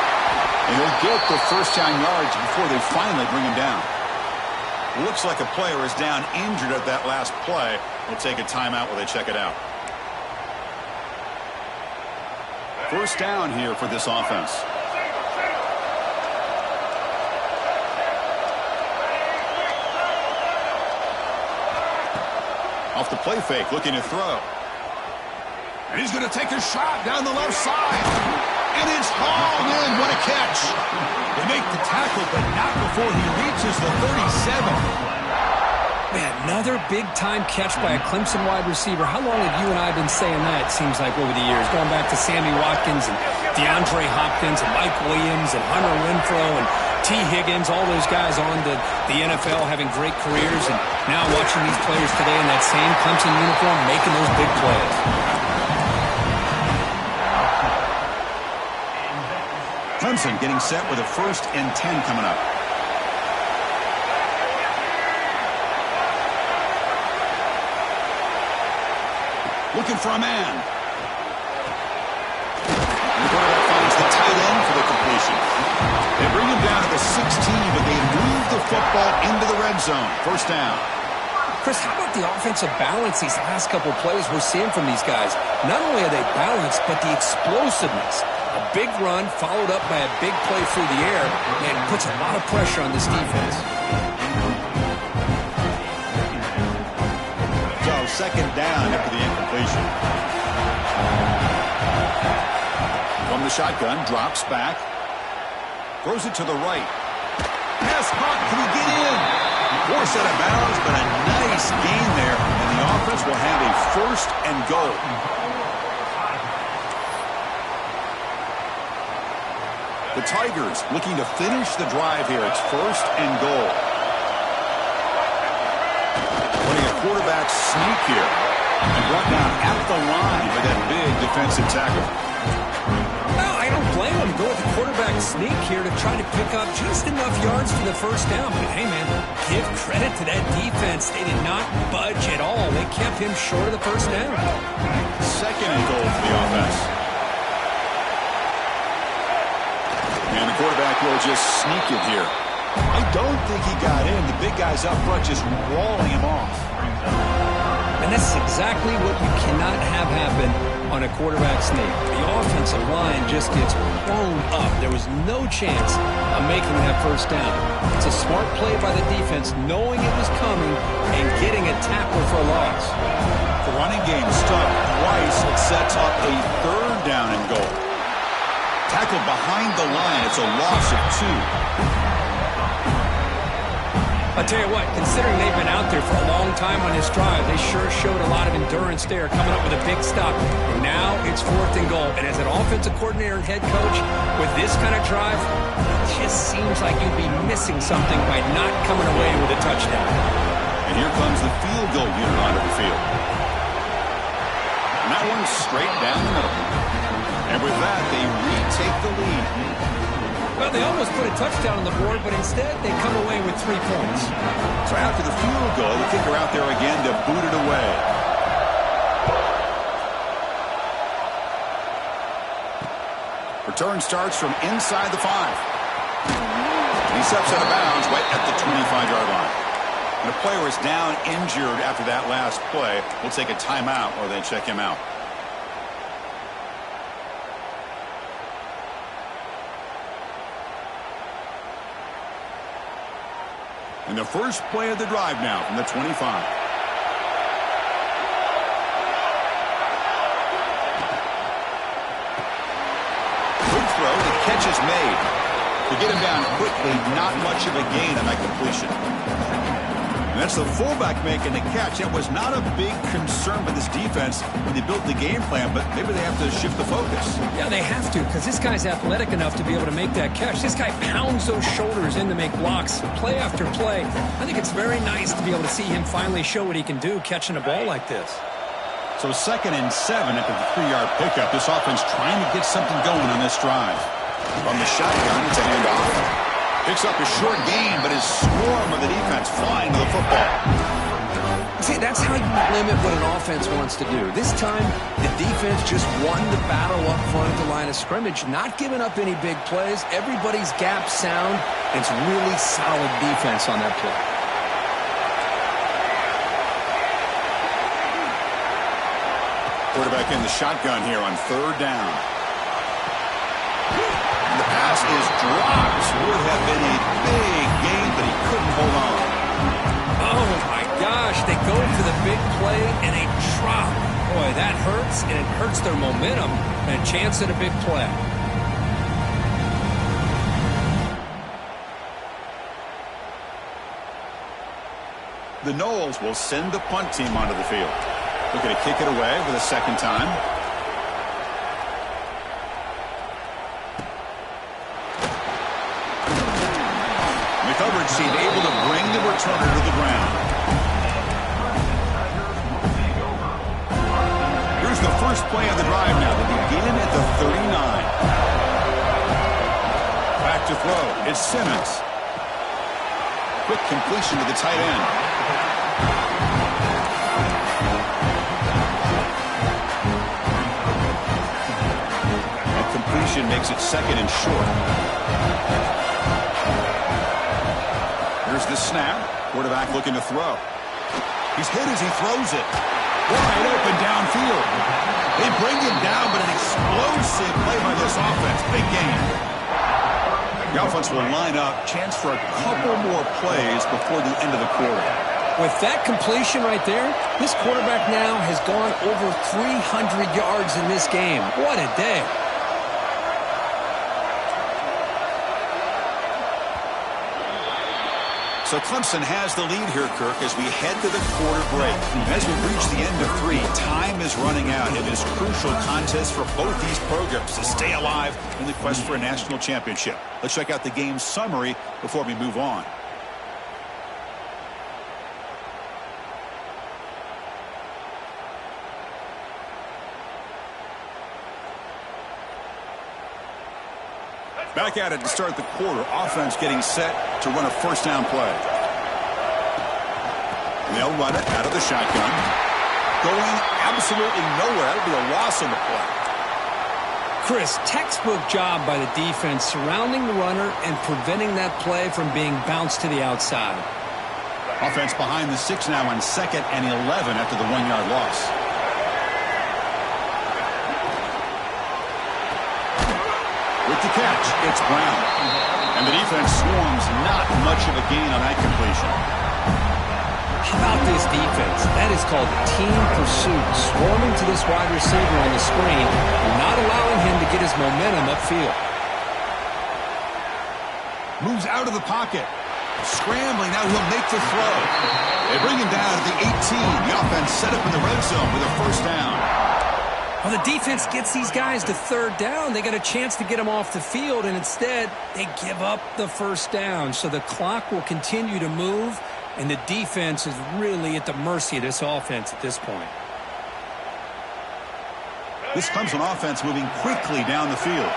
And he'll get the first down yards before they finally bring him down. Looks like a player is down injured at that last play. We'll take a timeout while they check it out. First down here for this offense. Off the play fake, looking to throw. And he's going to take a shot down the left side. And it's hauled in. What a catch. They make the tackle, but not before he reaches the 37. Man, another big-time catch by a Clemson wide receiver. How long have you and I been saying that, it seems like, over the years? Going back to Sammy Watkins and DeAndre Hopkins and Mike Williams and Hunter Renfrow and T. Higgins, all those guys on the NFL having great careers. And now watching these players today in that same Clemson uniform making those big plays. Clemson getting set with a 1st and 10 coming up. Looking for a man. And the quarterback finds the tight end for the completion. They bring him down to the 16, but they move the football into the red zone. 1st down. Chris, how about the offensive balance these last couple plays we're seeing from these guys? Not only are they balanced, but the explosiveness. A big run followed up by a big play through the air, and puts a lot of pressure on this defense. So 2nd down after the incompletion. From the shotgun, drops back. Throws it to the right. Pass caught. Can he get in? Forced out of bounds, but a nice gain there. And the offense will have a 1st and goal. The Tigers looking to finish the drive here. It's 1st and goal. Running a quarterback sneak here. And brought down at the line by that big defensive tackle. Well, I don't blame him. Go with the quarterback sneak here to try to pick up just enough yards for the 1st down. But hey, man, give credit to that defense. They did not budge at all. They kept him short of the 1st down. 2nd and goal for the offense. And the quarterback will just sneak it here. I don't think he got in. The big guys up front just walling him off. And that's exactly what you cannot have happen on a quarterback sneak. The offensive line just gets blown up. There was no chance of making that 1st down. It's a smart play by the defense, knowing it was coming and getting a tackle for a loss. The running game stopped twice. It sets up a 3rd down and goal. Tackled behind the line. It's a loss of 2. I'll tell you what, considering they've been out there for a long time on this drive, they sure showed a lot of endurance there, coming up with a big stop. And now it's 4th and goal. And as an offensive coordinator and head coach, with this kind of drive, it just seems like you'd be missing something by not coming away with a touchdown. And here comes the field goal unit onto the field. And that one's straight down the middle. And with that, they retake the lead. Well, they almost put a touchdown on the board, but instead they come away with 3 points. So after the field goal, the kicker out there again to boot it away. Return starts from inside the 5. He steps out of bounds right at the 25-yard line. And the player is down injured after that last play. We'll take a timeout or they check him out. And the first play of the drive now from the 25. Quick throw, the catch is made. To get him down quickly, not much of a gain on that completion. And that's the fullback making the catch. That was not a big concern for this defense when they built the game plan, but maybe they have to shift the focus. Yeah, they have to, because this guy's athletic enough to be able to make that catch. This guy pounds those shoulders in to make blocks play after play. I think it's very nice to be able to see him finally show what he can do catching a ball like this. So 2nd and 7 after the 3-yard pickup. This offense trying to get something going on this drive. From the shotgun, it's a handoff. Picks up a short gain, but his swarm of the defense flying to the football. See, that's how you limit what an offense wants to do. This time, the defense just won the battle up front at the line of scrimmage, not giving up any big plays. Everybody's gap sound. It's really solid defense on that play. Quarterback in the shotgun here on 3rd down. The pass is dropped. Would have been a big gain, but he couldn't hold on. Oh, my gosh. They go for the big play, and they drop. Boy, that hurts, and it hurts their momentum and a chance at a big play. The Noles will send the punt team onto the field. Looking to kick it away for the second time. The coverage team able to bring the returner to the ground. Here's the first play of the drive now. They begin at the 39. Back to throw. It's Simmons. Quick completion to the tight end. That completion makes it second and short. Here's the snap. Quarterback looking to throw. He's hit as he throws it. Wide open downfield. They bring him down, but an explosive play by this offense. Big game. The offense will line up. Chance for a couple more plays before the end of the quarter. With that completion right there, this quarterback now has gone over 300 yards in this game. What a day. So Clemson has the lead here, Kirk, as we head to the quarter break. As we reach the end of 3, time is running out in this crucial contest for both these programs to stay alive in the quest for a national championship. Let's check out the game summary before we move on. Back at it to start the quarter. Offense getting set to run a first down play. They'll run it out of the shotgun. Going absolutely nowhere. That'll be a loss on the play. Chris, textbook job by the defense surrounding the runner and preventing that play from being bounced to the outside. Offense behind the 6 now on 2nd and 11 after the 1-yard loss. With the catch, it's Brown. And the defense swarms, not much of a gain on that completion. How about this defense? That is called team pursuit. Swarming to this wide receiver on the screen and not allowing him to get his momentum upfield. Moves out of the pocket. Scrambling, now he'll make the throw. They bring him down at the 18. The offense set up in the red zone with a first down. Well, the defense gets these guys to 3rd down. They got a chance to get them off the field, and instead they give up the first down. So the clock will continue to move, and the defense is really at the mercy of this offense at this point. This Clemson offense moving quickly down the field.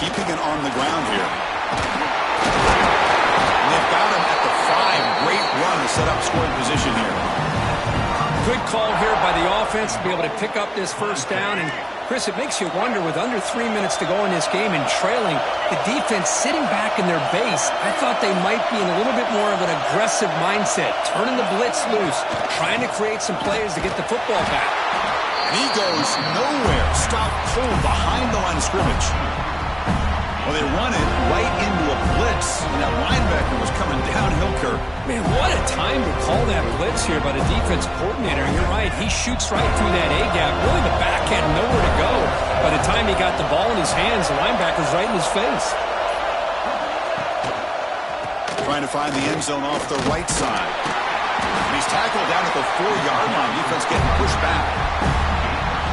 Keeping it on the ground here. And they've got him at the 5. Great run to set up scoring position here. Good call here by the offense to be able to pick up this first down. And, Chris, it makes you wonder, with under 3 minutes to go in this game and trailing, the defense sitting back in their base, I thought they might be in a little bit more of an aggressive mindset, turning the blitz loose, trying to create some plays to get the football back. And he goes nowhere. Stopped cold behind the line of scrimmage. Well, they run it right into a blitz, and that linebacker was coming downhill, Kirk. Man, what a time to call that blitz here by the defense coordinator. You're right, he shoots right through that A-gap. Really, the back had nowhere to go. By the time he got the ball in his hands, the linebacker's right in his face. Trying to find the end zone off the right side. And he's tackled down at the 4-yard line. Defense getting pushed back.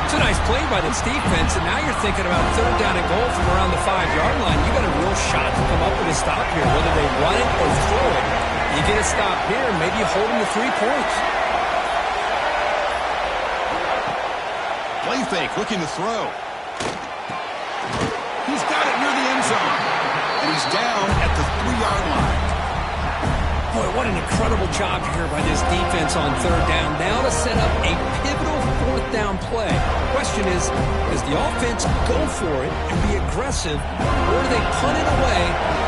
It's a nice play by this defense, and now you're thinking about 3rd down and goal from around the 5-yard line. You got a real shot to come up with a stop here, whether they run it or throw it. You get a stop here, maybe you hold them to 3 points. Play fake, looking to throw. He's got it near the end zone, and he's down at the 3-yard line. Boy, what an incredible job here by this defense on 3rd down. Now to set up a pivotal 4th down play. Question is, does the offense go for it and be aggressive, or do they punt it away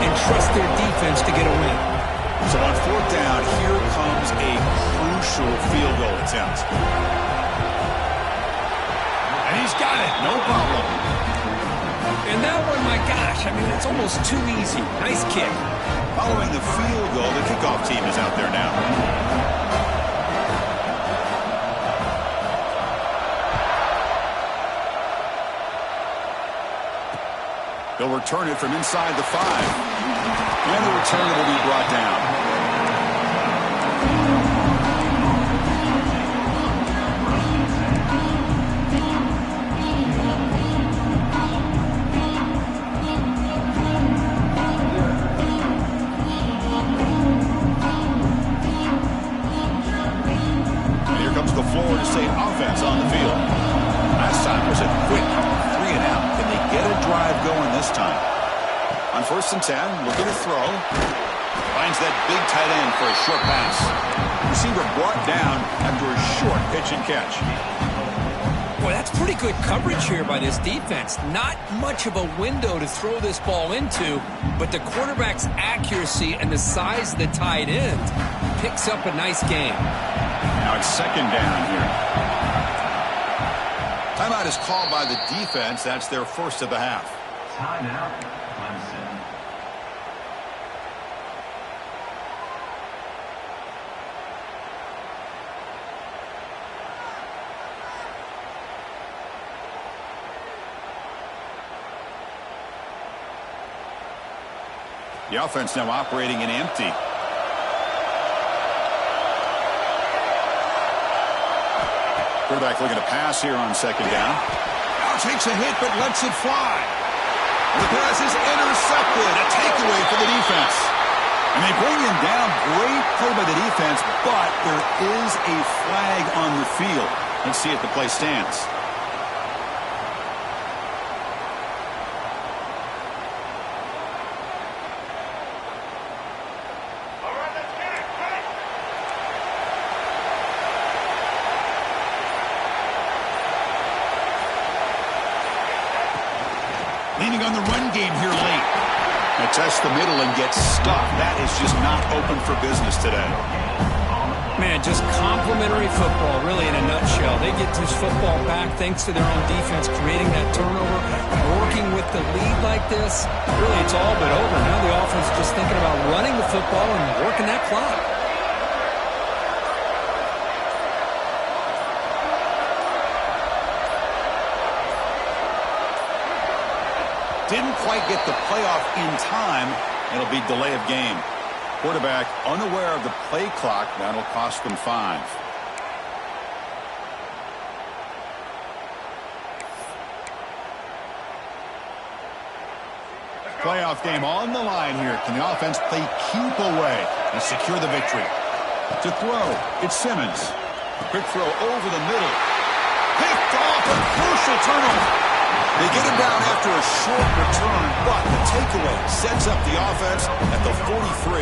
and trust their defense to get a win? So on 4th down, here comes a crucial field goal attempt. And he's got it, no problem. And that one, my gosh, I mean, it's almost too easy. Nice kick. Following the field goal, the kickoff team is out there now. He'll return it from inside the 5. And the return will be brought down. The Florida State offense on the field. Last time was a quick 3 and out. Can they get a drive going this time? On 1st and 10, looking to throw. Finds that big tight end for a short pass. Receiver brought down after a short pitch and catch. Boy, that's pretty good coverage here by this defense. Not much of a window to throw this ball into, but the quarterback's accuracy and the size of the tight end picks up a nice game. Now it's 2nd down here. Timeout is called by the defense. That's their first of the half. Timeout, Clemson. The offense now operating in empty. Quarterback looking to pass here on 2nd down. Now takes a hit but lets it fly. And the pass is intercepted. A takeaway for the defense. And they bring him down. Great play by the defense, but there is a flag on the field. Let's see if the play stands. Leaning on the run game here late. They test the middle and get stuffed. That is just not open for business today. Man, just complimentary football, really, in a nutshell. They get this football back thanks to their own defense, creating that turnover, working with the lead like this. Really, it's all but over. Now the offense is just thinking about running the football and working that clock. Didn't quite get the playoff in time. It'll be delay of game. Quarterback unaware of the play clock. That'll cost them 5. Playoff game on the line here. Can the offense play keep away and secure the victory? To throw, it's Simmons. Quick throw over the middle. Picked off, a crucial turnover. They get him down after a short return, but the takeaway sets up the offense at the 43.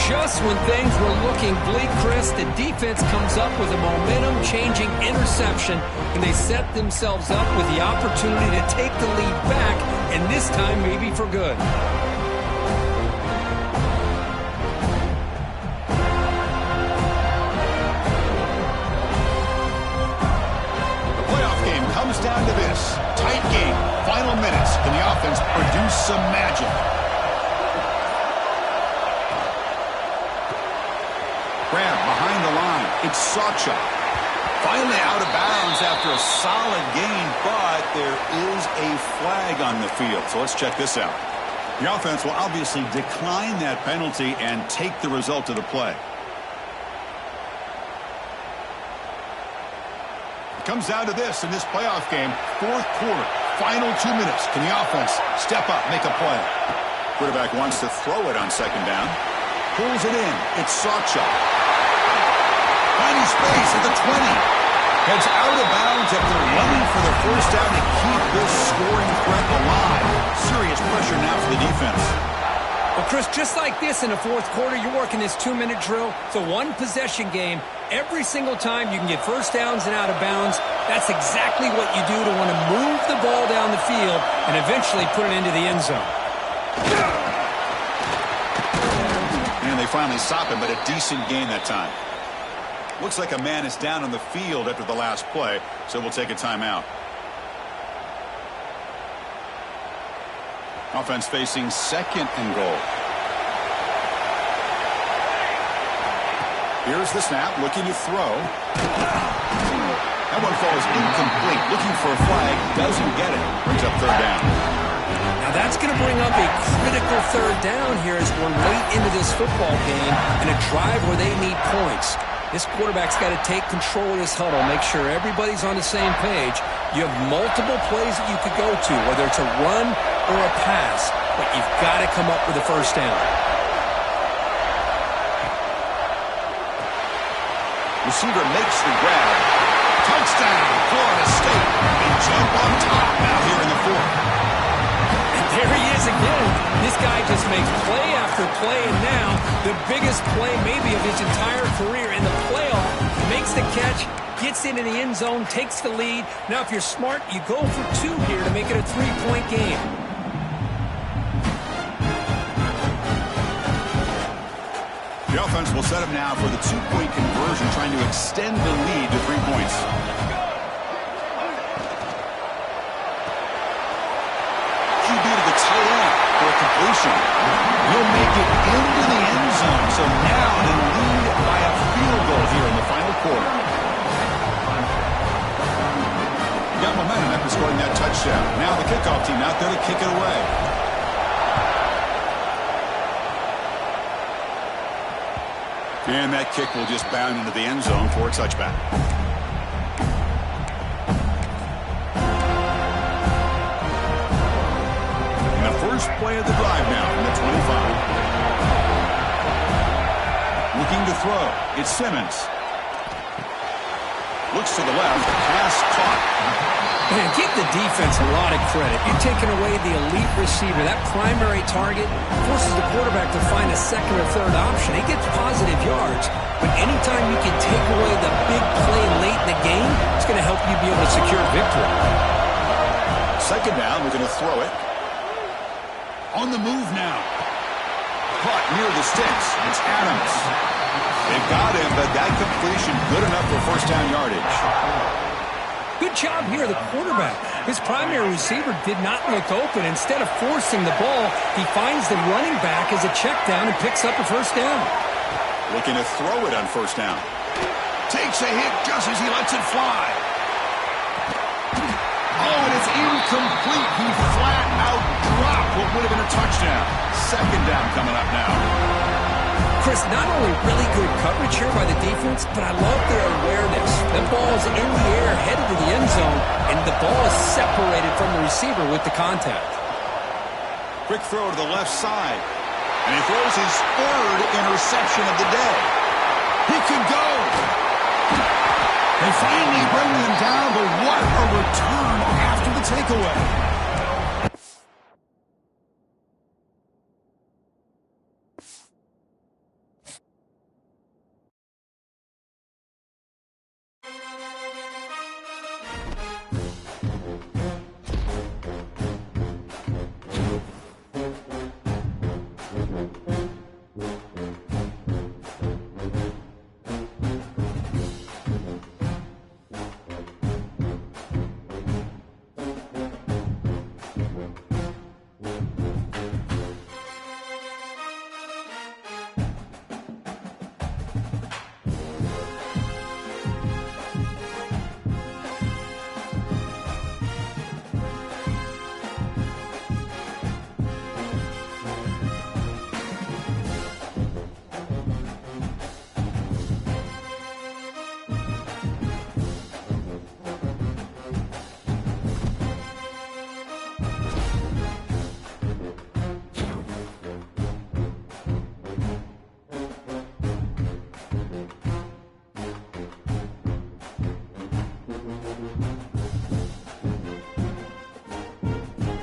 Just when things were looking bleak, Chris, the defense comes up with a momentum-changing interception, and they set themselves up with the opportunity to take the lead back, and this time maybe for good. Comes down to this. Tight game. Final minutes. Can the offense produce some magic? Grab behind the line. It's Sawchuk. Finally out of bounds after a solid gain, but there is a flag on the field. So let's check this out. The offense will obviously decline that penalty and take the result of the play. Comes down to this in this playoff game. 4th quarter, final 2 minutes. Can the offense step up, make a play? Quarterback wants to throw it on 2nd down. Pulls it in. It's Sawchuk. Finding space at the 20. Heads out of bounds after running for the 1st down to keep this scoring threat alive. Serious pressure now for the defense. Well, Chris, just like this in the 4th quarter, you're working this 2-minute drill. It's a one-possession game. Every single time you can get 1st downs and out of bounds, that's exactly what you do to want to move the ball down the field and eventually put it into the end zone. And they finally stop him, but a decent gain that time. Looks like a man is down on the field after the last play, so we'll take a timeout. Offense facing 2nd and goal. Here's the snap, looking to throw. That one falls incomplete. Looking for a flag, doesn't get it. Brings up 3rd down. Now that's going to bring up a critical third down here as we're late into this football game in a drive where they need points. This quarterback's got to take control of this huddle, make sure everybody's on the same page. You have multiple plays that you could go to, whether it's a run or a pass, but you've got to come up with a first down. Receiver makes the grab. Touchdown, Florida State. They jump on top now here in the fourth. And there he is again. This guy just makes play after play, and now the biggest play maybe of his entire career in the playoff. Makes the catch, gets into the end zone, takes the lead. Now if you're smart, you go for two here to make it a three-point game. The offense will set up now for the two-point conversion, trying to extend the lead to 3 points. QB to the tight end for a completion. He'll make it into the end zone, so now they lead by a field goal here in the final quarter. Got momentum after scoring that touchdown. Now the kickoff team out there to kick it away. And that kick will just bound into the end zone for a touchback. And the first play of the drive now from the 25. Looking to throw. It's Simmons. Looks to the left. Pass caught. Man, give the defense a lot of credit. You're taking away the elite receiver. That primary target forces the quarterback to find a second or third option. He gets positive yards, but anytime you can take away the big play late in the game, it's going to help you be able to secure victory. Second down, we're going to throw it. On the move now. Caught near the sticks. It's Adams. They've got him, but that completion good enough for first down yardage. Good job here, the quarterback. His primary receiver did not look open. Instead of forcing the ball, he finds the running back as a check down and picks up a first down. Looking to throw it on first down. Takes a hit just as he lets it fly. Oh, and it's incomplete. He flat out dropped what would have been a touchdown. Second down coming up now. Chris, not only really good coverage here by the defense, but I love their awareness. The ball's in the air, headed to the end zone, and the ball is separated from the receiver with the contact. Quick throw to the left side. And he throws his third interception of the day. He could go. They finally bring him down, but what a return after the takeaway.